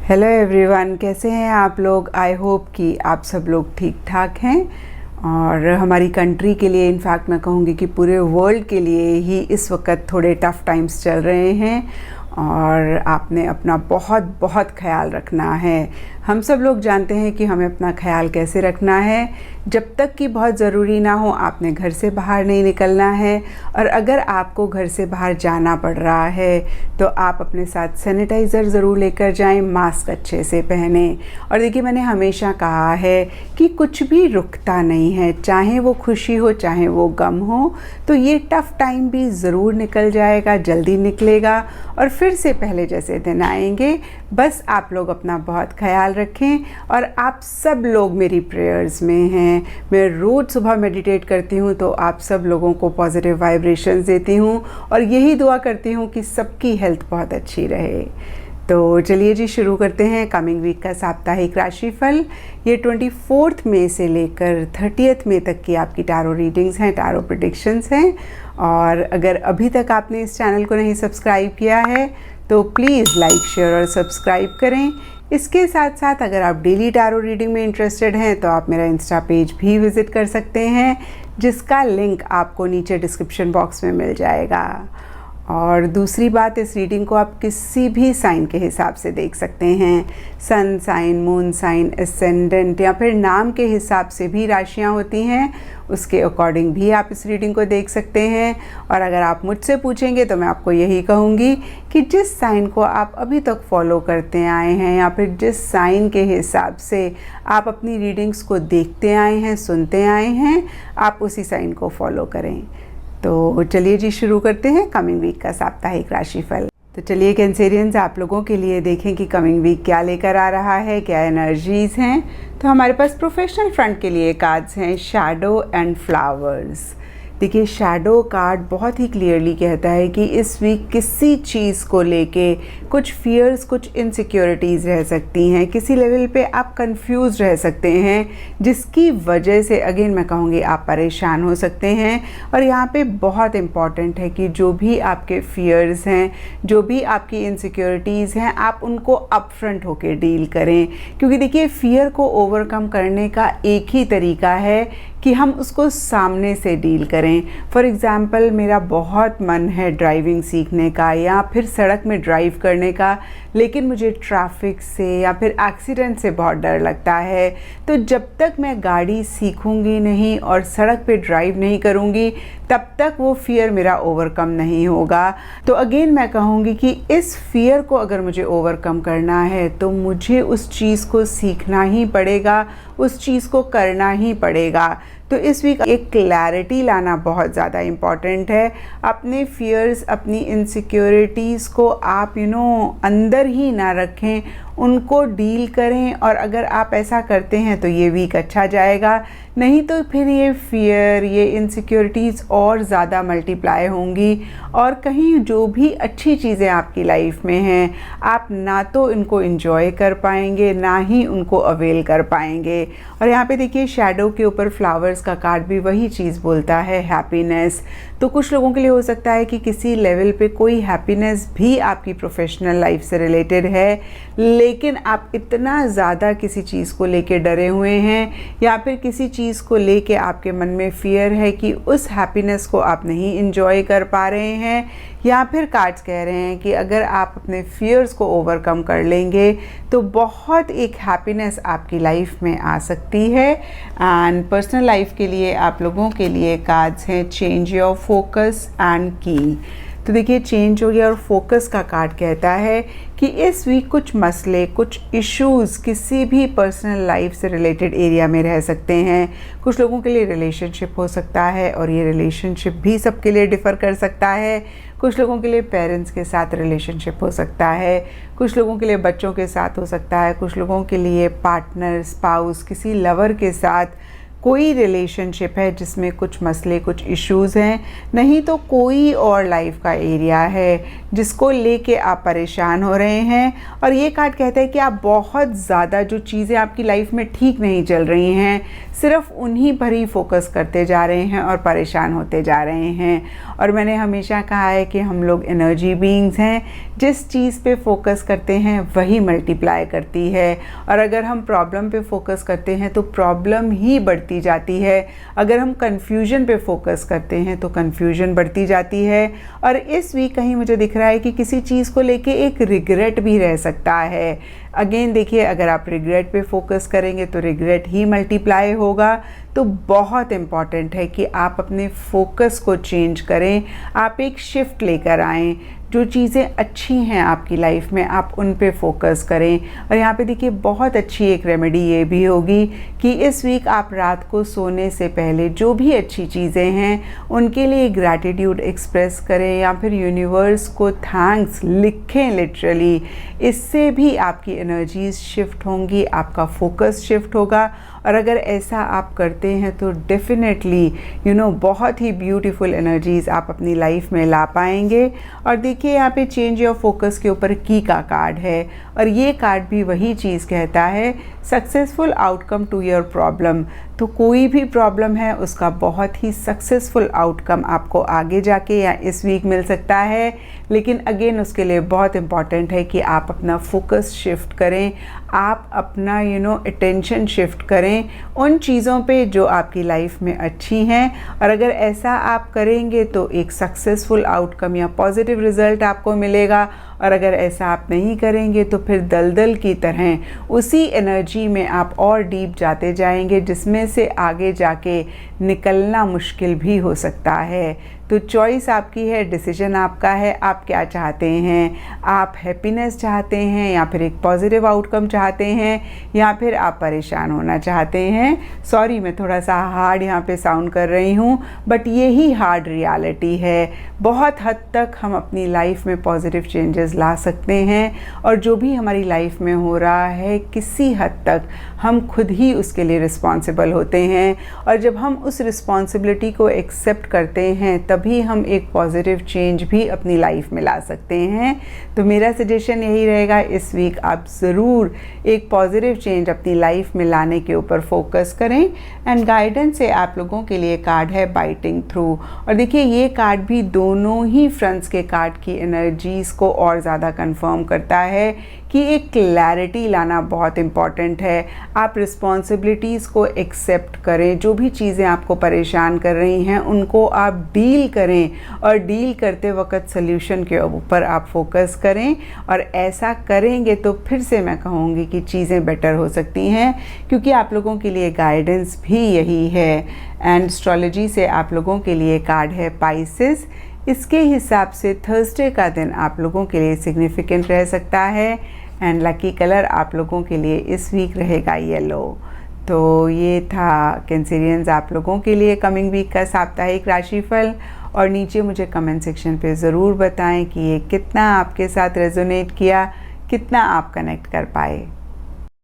Hello everyone, कैसे हैं आप लोग। आई होप कि आप सब लोग ठीक ठाक हैं और हमारी कंट्री के लिए, इनफैक्ट मैं कहूँगी कि पूरे वर्ल्ड के लिए ही इस वक्त थोड़े टफ़ टाइम्स चल रहे हैं और आपने अपना बहुत बहुत ख्याल रखना है। हम सब लोग जानते हैं कि हमें अपना ख्याल कैसे रखना है। जब तक कि बहुत ज़रूरी ना हो आपने घर से बाहर नहीं निकलना है, और अगर आपको घर से बाहर जाना पड़ रहा है तो आप अपने साथ सैनिटाइज़र ज़रूर लेकर जाएं, मास्क अच्छे से पहने। और देखिए, मैंने हमेशा कहा है कि कुछ भी रुकता नहीं है, चाहे वो खुशी हो चाहे वो गम हो, तो ये टफ़ टाइम भी ज़रूर निकल जाएगा, जल्दी निकलेगा और फिर से पहले जैसे दिन आएंगे। बस आप लोग अपना बहुत ख्याल रखें और आप सब लोग मेरी प्रेयर्स में हैं। मैं रोज़ सुबह मेडिटेट करती हूँ तो आप सब लोगों को पॉजिटिव वाइब्रेशंस देती हूँ और यही दुआ करती हूँ कि सबकी हेल्थ बहुत अच्छी रहे। तो चलिए जी, शुरू करते हैं कमिंग वीक का साप्ताहिक राशिफल। ये 24 मई से लेकर 30 मई तक की आपकी टैरो रीडिंग्स हैं, टैरो प्रेडिक्शंस हैं। और अगर अभी तक आपने इस चैनल को नहीं सब्सक्राइब किया है तो प्लीज़ लाइक, शेयर और सब्सक्राइब करें। इसके साथ साथ अगर आप डेली टैरो रीडिंग में इंटरेस्टेड हैं तो आप मेरा इंस्टा पेज भी विज़िट कर सकते हैं, जिसका लिंक आपको नीचे डिस्क्रिप्शन बॉक्स में मिल जाएगा। और दूसरी बात, इस रीडिंग को आप किसी भी साइन के हिसाब से देख सकते हैं। Sun sign, moon sign, ascendant या फिर नाम के हिसाब से भी राशियां होती हैं, उसके अकॉर्डिंग भी आप इस रीडिंग को देख सकते हैं। और अगर आप मुझसे पूछेंगे तो मैं आपको यही कहूँगी कि जिस साइन को आप अभी तक फॉलो करते आए हैं या फिर जिस साइन के हिसाब से आप अपनी रीडिंग्स को देखते आए हैं, सुनते आए हैं, आप उसी साइन को फॉलो करें। तो चलिए जी, शुरू करते हैं कमिंग वीक का साप्ताहिक राशिफल। तो चलिए कैंसेरियंस, आप लोगों के लिए देखें कि कमिंग वीक क्या लेकर आ रहा है, क्या एनर्जीज़ हैं। तो हमारे पास प्रोफेशनल फ्रंट के लिए कार्ड्स हैं शैडो एंड फ्लावर्स। देखिए, शैडो कार्ड बहुत ही क्लियरली कहता है कि इस वीक किसी चीज़ को लेके कुछ फियर्स, कुछ इनसिक्योरिटीज़ रह सकती हैं, किसी लेवल पे आप कंफ्यूज रह सकते हैं, जिसकी वजह से अगेन मैं कहूँगी आप परेशान हो सकते हैं। और यहाँ पे बहुत इम्पॉर्टेंट है कि जो भी आपके फियर्स हैं, जो भी आपकी इनसिक्योरिटीज़ हैं, आप उनको अपफ्रंट होके डील करें। क्योंकि देखिए, फियर को ओवरकम करने का एक ही तरीका है कि हम उसको सामने से डील करें। फॉर एग्ज़ाम्पल, मेरा बहुत मन है ड्राइविंग सीखने का या फिर सड़क में ड्राइव करने का, लेकिन मुझे ट्रैफिक से या फिर एक्सीडेंट से बहुत डर लगता है। तो जब तक मैं गाड़ी सीखूंगी नहीं और सड़क पे ड्राइव नहीं करूंगी, तब तक वो फियर मेरा ओवरकम नहीं होगा। तो अगेन मैं कहूँगी कि इस फियर को अगर मुझे ओवरकम करना है तो मुझे उस चीज़ को सीखना ही पड़ेगा, उस चीज़ को करना ही पड़ेगा। तो इस वीक एक क्लैरिटी लाना बहुत ज़्यादा इम्पॉर्टेंट है। अपने फियर्स, अपनी इनसिक्योरिटीज़ को आप अंदर ही ना रखें, उनको डील करें। और अगर आप ऐसा करते हैं तो ये वीक अच्छा जाएगा, नहीं तो फिर ये फियर, ये इनसिक्योरिटीज़ और ज़्यादा मल्टीप्लाई होंगी और कहीं जो भी अच्छी चीज़ें आपकी लाइफ में हैं, आप ना तो इनको एंजॉय कर पाएंगे, ना ही उनको अवेल कर पाएंगे। और यहाँ पे देखिए, शैडो के ऊपर फ्लावर्स का कार्ड भी वही चीज़ बोलता है, हैप्पीनेस। तो कुछ लोगों के लिए हो सकता है कि किसी लेवल पे कोई हैप्पीनेस भी आपकी प्रोफेशनल लाइफ से रिलेटेड है, लेकिन आप इतना ज़्यादा किसी चीज़ को लेके डरे हुए हैं या फिर किसी चीज़ को लेके आपके मन में फियर है कि उस हैप्पीनेस को आप नहीं एंजॉय कर पा रहे हैं। या फिर कार्ड्स कह रहे हैं कि अगर आप अपने फियर्स को ओवरकम कर लेंगे तो बहुत एक हैप्पीनेस आपकी लाइफ में आ सकती है। एंड पर्सनल लाइफ के लिए आप लोगों के लिए कार्ड्स हैं चेंज योर फोकस एंड की। तो देखिए, चेंज हो गया और फोकस का कार्ड कहता है कि इस वीक कुछ मसले, कुछ इश्यूज़ किसी भी पर्सनल लाइफ से रिलेटेड एरिया में रह सकते हैं। कुछ लोगों के लिए रिलेशनशिप हो सकता है और ये रिलेशनशिप भी सबके लिए डिफ़र कर सकता है। कुछ लोगों के लिए पेरेंट्स के साथ रिलेशनशिप हो सकता है, कुछ लोगों के लिए बच्चों के साथ हो सकता है, कुछ लोगों के लिए पार्टनर, स्पाउस, किसी लवर के साथ कोई रिलेशनशिप है जिसमें कुछ मसले, कुछ इश्यूज़ हैं, नहीं तो कोई और लाइफ का एरिया है जिसको लेके आप परेशान हो रहे हैं। और ये कार्ड कहता है कि आप बहुत ज़्यादा जो चीज़ें आपकी लाइफ में ठीक नहीं चल रही हैं, सिर्फ उन्हीं पर ही फोकस करते जा रहे हैं और परेशान होते जा रहे हैं। और मैंने हमेशा कहा है कि हम लोग एनर्जी बीइंग्स हैं, जिस चीज़ पे फोकस करते हैं वही मल्टीप्लाई करती है। और अगर हम प्रॉब्लम पे फोकस करते हैं तो प्रॉब्लम ही बढ़ती जाती है। अगर हम कन्फ्यूजन पे फोकस करते हैं तो कन्फ्यूजन बढ़ती जाती है। और इस वीक कहीं मुझे दिख रहा है कि किसी चीज़ को लेके एक रिग्रेट भी रह सकता है। अगेन देखिए, अगर आप रिग्रेट पे फोकस करेंगे तो रिग्रेट ही मल्टीप्लाई होगा। तो बहुत इम्पॉर्टेंट है कि आप अपने फोकस को चेंज करें, आप एक शिफ्ट लेकर आएँ। जो चीज़ें अच्छी हैं आपकी लाइफ में आप उन पे फोकस करें। और यहाँ पे देखिए, बहुत अच्छी एक रेमेडी ये भी होगी कि इस वीक आप रात को सोने से पहले जो भी अच्छी चीज़ें हैं उनके लिए ग्रैटिट्यूड एक्सप्रेस करें या फिर यूनिवर्स को थैंक्स लिखें लिटरली। इससे भी आपकी एनर्जीज शिफ्ट होंगी, आपका फोकस शिफ्ट होगा। और अगर ऐसा आप करते हैं तो डेफिनेटली बहुत ही ब्यूटीफुल एनर्जीज़ आप अपनी लाइफ में ला पाएंगे। और देखिए, यहाँ पे चेंज योर फोकस के ऊपर की का कार्ड है और ये कार्ड भी वही चीज़ कहता है, successful outcome to your problem. तो कोई भी प्रॉब्लम है उसका बहुत ही सक्सेसफुल आउटकम आपको आगे जाके या इस वीक मिल सकता है। लेकिन अगेन उसके लिए बहुत इम्पॉर्टेंट है कि आप अपना फोकस शिफ्ट करें, आप अपना अटेंशन शिफ्ट करें उन चीज़ों पे जो आपकी लाइफ में अच्छी हैं। और अगर ऐसा आप करेंगे तो एक सक्सेसफुल आउटकम या पॉजिटिव रिजल्ट आपको मिलेगा। और अगर ऐसा आप नहीं करेंगे तो फिर दलदल की तरह उसी एनर्जी में आप और डीप जाते जाएंगे, जिसमें से आगे जाके निकलना मुश्किल भी हो सकता है। तो चॉइस आपकी है, डिसीजन आपका है, आप क्या चाहते हैं। आप हैप्पीनेस चाहते हैं या फिर एक पॉजिटिव आउटकम चाहते हैं या फिर आप परेशान होना चाहते हैं। सॉरी, मैं थोड़ा सा हार्ड यहाँ पे साउंड कर रही हूँ, बट यही हार्ड रियलिटी है। बहुत हद तक हम अपनी लाइफ में पॉजिटिव चेंजेस ला सकते हैं और जो भी हमारी लाइफ में हो रहा है किसी हद तक हम खुद ही उसके लिए रिस्पॉन्सिबल होते हैं। और जब हम उस रिस्पॉन्सिबिलिटी को एक्सेप्ट करते हैं तभी हम एक पॉजिटिव चेंज भी अपनी लाइफ में ला सकते हैं। तो मेरा सजेशन यही रहेगा, इस वीक आप ज़रूर एक पॉजिटिव चेंज अपनी लाइफ में लाने के ऊपर फोकस करें। एंड गाइडेंस से आप लोगों के लिए कार्ड है बाइटिंग थ्रू। और देखिए, ये कार्ड भी दोनों ही फ्रंट्स के कार्ड की एनर्जीज़ को और ज़्यादा कंफर्म करता है कि एक क्लैरिटी लाना बहुत इम्पॉर्टेंट है। आप रिस्पॉन्सिबिलिटीज़ को एक्सेप्ट करें, जो भी चीज़ें आपको परेशान कर रही हैं उनको आप डील करें और डील करते वक्त सल्यूशन के ऊपर आप फोकस करें। और ऐसा करेंगे तो फिर से मैं कहूँगी कि चीज़ें बेटर हो सकती हैं, क्योंकि आप लोगों के लिए गाइडेंस भी यही है। एंड एस्ट्रोलॉजी से आप लोगों के लिए कार्ड है पाइसेस। इसके हिसाब से थर्सडे का दिन आप लोगों के लिए सिग्निफिकेंट रह सकता है। एंड लकी कलर आप लोगों के लिए इस वीक रहेगा येलो। तो ये था कैंसेरियंस आप लोगों के लिए कमिंग वीक का साप्ताहिक राशिफल। और नीचे मुझे कमेंट सेक्शन पे ज़रूर बताएं कि ये कितना आपके साथ रेजोनेट किया, कितना आप कनेक्ट कर पाए।